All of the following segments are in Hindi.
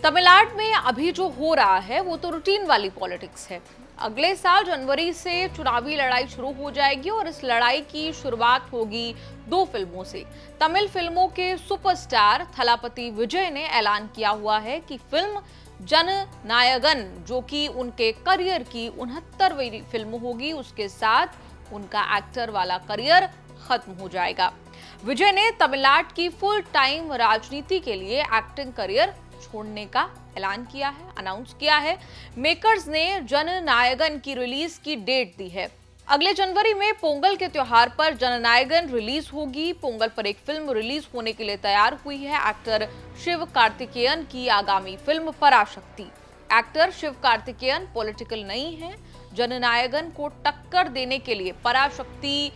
तमिलनाडु में अभी जो हो रहा है वो तो रूटीन वाली पॉलिटिक्स है। अगले साल जनवरी से चुनावी लड़ाई शुरू हो जाएगी और इस लड़ाई की शुरुआत होगी दो फिल्मों से। तमिल फिल्मों के सुपरस्टार थलापति विजय ने ऐलान किया हुआ है कि फिल्म जननायगन, जो कि उनके करियर की 69वीं फिल्म होगी, उसके साथ उनका एक्टर वाला करियर खत्म हो जाएगा। विजय ने तमिलनाडु की फुल टाइम राजनीति के लिए एक्टिंग करियर छोड़ने का ऐलान किया है, अनाउंस किया है। मेकर्स ने जननायगन की रिलीज की डेट दी है। अगले जनवरी में पोंगल के त्योहार पर जननायगन रिलीज होगी। पोंगल पर एक फिल्म रिलीज होने के लिए तैयार हुई है एक्टर शिव कार्तिकेयन की आगामी फिल्म पराशक्ति। एक्टर शिव कार्तिकेयन पॉलिटिकल नहीं है। जननायगन को टक्कर देने के लिए पराशक्ति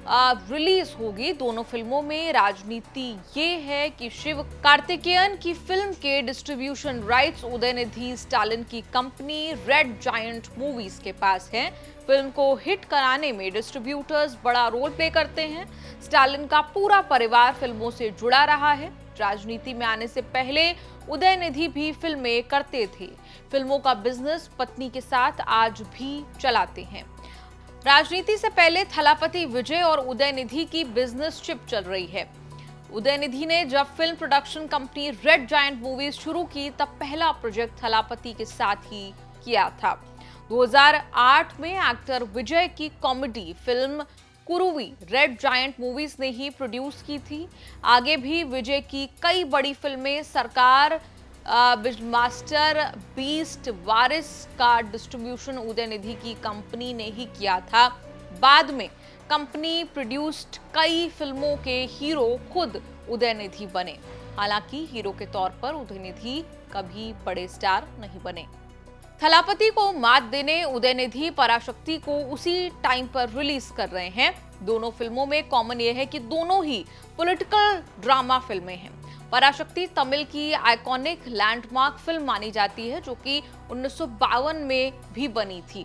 रिलीज होगी। दोनों फिल्मों में राजनीति ये है कि शिव कार्तिकेयन की फिल्म के डिस्ट्रीब्यूशन राइट्स उदयनिधि स्टालिन की कंपनी रेड जायंट मूवीज के पास है। फिल्म को हिट कराने में डिस्ट्रीब्यूटर्स बड़ा रोल प्ले करते हैं। स्टालिन का पूरा परिवार फिल्मों से जुड़ा रहा है। राजनीति में आने से पहले उदयनिधि भी फिल्में करते थे। फिल्मों का बिजनेस पत्नी के साथ आज भी चलाते हैं। राजनीति से पहले थलापति विजय और उदयनिधि की बिजनेसशिप चल रही है। उदयनिधि ने जब film production company red Giant movies शुरू की तब पहला प्रोजेक्ट थलापति के साथ ही किया था। 2008 में एक्टर विजय की comedy film Kuruvi Red Giant Movies ने ही प्रोड्यूस की थी। आगे भी विजय की कई बड़ी फिल्में सरकार, मास्टर, बीस्ट, वारिस का डिस्ट्रीब्यूशन उदयनिधि की कंपनी ने ही किया था। बाद में कंपनी प्रोड्यूस्ड कई फिल्मों के हीरो खुद उदयनिधि बने। हालांकि हीरो के तौर पर उदयनिधि कभी बड़े स्टार नहीं बने। थलापति को मात देने उदयनिधि पराशक्ति को उसी टाइम पर रिलीज कर रहे हैं। दोनों फिल्मों में कॉमन यह है कि दोनों ही पॉलिटिकल ड्रामा फिल्में हैं। पराशक्ति तमिल की आइकॉनिक लैंडमार्क फिल्म मानी जाती है, जो कि 1952 में भी बनी थी।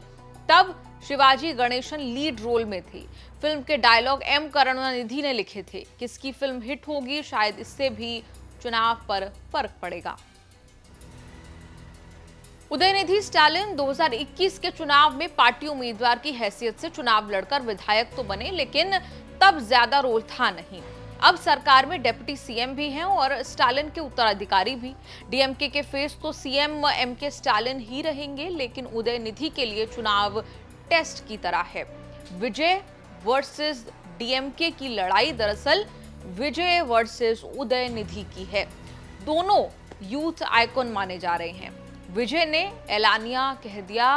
तब शिवाजी गणेशन लीड रोल में थे। फिल्म के डायलॉग एम करुणानिधि ने लिखे थे। किसकी फिल्म हिट होगी, शायद इससे भी चुनाव पर फर्क पड़ेगा। उदयनिधि स्टालिन 2021 के चुनाव में पार्टी उम्मीदवार की हैसियत से चुनाव लड़कर विधायक तो बने, लेकिन तब ज्यादा रोल था नहीं। अब सरकार में डिप्टी सीएम भी हैं और स्टालिन के उत्तराधिकारी भी। डीएमके के फेस तो सीएम एमके स्टालिन ही रहेंगे, लेकिन उदयनिधि के लिए चुनाव टेस्ट की तरह है। विजय वर्सेस डीएमके की लड़ाई दरअसल विजय वर्सेस उदयनिधि की है। दोनों यूथ आइकॉन माने जा रहे हैं। विजय ने ऐलानिया कह दिया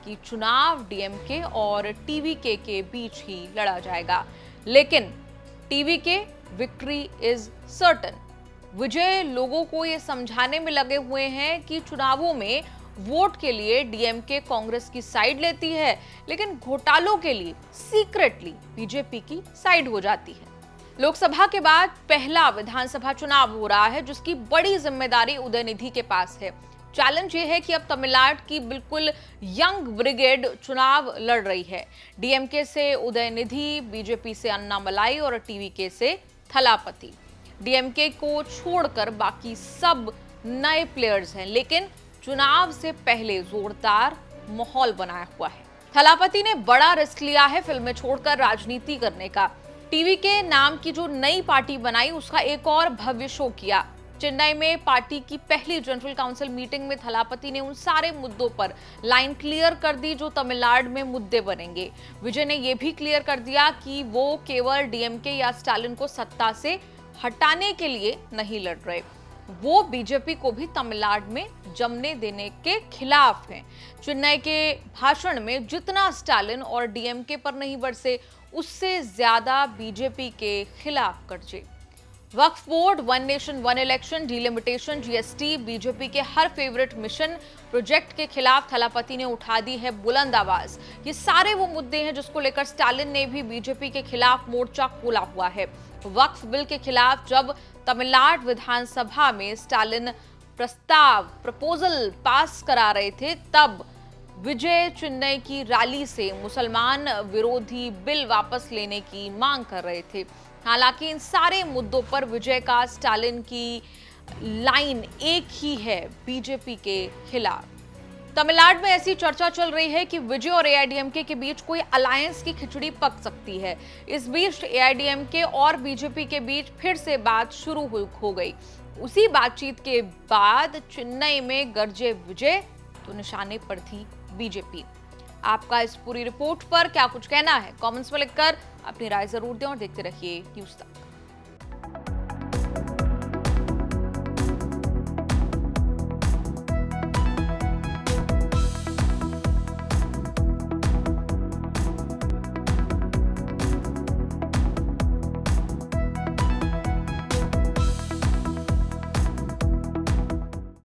कि चुनाव डीएमके और टीवीके के बीच ही लड़ा जाएगा, लेकिन टीवीके विक्ट्री इज सर्टन। विजय लोगों को ये समझाने में लगे हुए हैं कि चुनावों में वोट के लिए डीएमके कांग्रेस की साइड लेती है, लेकिन घोटालों के लिए सीक्रेटली बीजेपी की साइड हो जाती है। लोकसभा के बाद पहला विधानसभा चुनाव हो रहा है, जिसकी बड़ी जिम्मेदारी उदयनिधि के पास है। चैलेंज ये है कि अब तमिलनाडु की बिल्कुल यंग ब्रिगेड चुनाव लड़ रही है। डीएमके से उदयनिधि, बीजेपी से अन्नामलाई और टीवीके से थलापति। डीएमके को छोड़कर बाकी सब नए प्लेयर्स हैं, लेकिन चुनाव से पहले जोरदार माहौल बनाया हुआ है। थलापति ने बड़ा रिस्क लिया है फिल्में छोड़कर राजनीति करने का। टीवीके नाम की जो नई पार्टी बनाई, उसका एक और भव्य शो किया। चेन्नई में पार्टी की पहली जनरल काउंसिल मीटिंग में थलापति ने उन सारे मुद्दों पर लाइन क्लियर कर दी जो तमिलनाडु में मुद्दे बनेंगे। विजय ने यह भी क्लियर कर दिया कि वो केवल डीएमके या स्टालिन को सत्ता से हटाने के लिए नहीं लड़ रहे, वो बीजेपी को भी तमिलनाडु में जमने देने के खिलाफ हैं। चेन्नई के भाषण में जितना स्टालिन और डीएमके पर नहीं बरसे, उससे ज्यादा बीजेपी के खिलाफ गरजे। Waqf board, one nation one election, delimitation, GST, BJP के हर फेवरेट मिशन प्रोजेक्ट के खिलाफ थलापति ने उठा दी है बुलंद आवाज। ये सारे वो मुद्दे हैं जिसको लेकर स्टालिन ने भी बीजेपी के खिलाफ मोर्चा खोला हुआ है। वक्फ बिल के खिलाफ जब तमिलनाडु विधानसभा में स्टालिन प्रपोजल पास करा रहे थे, तब विजय चेन्नई की रैली से मुसलमान विरोधी बिल वापस लेने की मांग कर रहे थे। हालांकि इन सारे मुद्दों पर विजय का स्टालिन की लाइन एक ही है बीजेपी के खिलाफ। तमिलनाडु में ऐसी चर्चा चल रही है कि विजय और एआईडीएमके के बीच कोई अलायंस की खिचड़ी पक सकती है। इस बीच एआईडीएमके और बीजेपी के बीच फिर से बात शुरू हो गई। उसी बातचीत के बाद चेन्नई में गरजे विजय तो निशाने पर थी बीजेपी। आपका इस पूरी रिपोर्ट पर क्या कुछ कहना है? कमेंट्स में लिखकर अपनी राय जरूर दें और देखते रहिए न्यूज़ तक।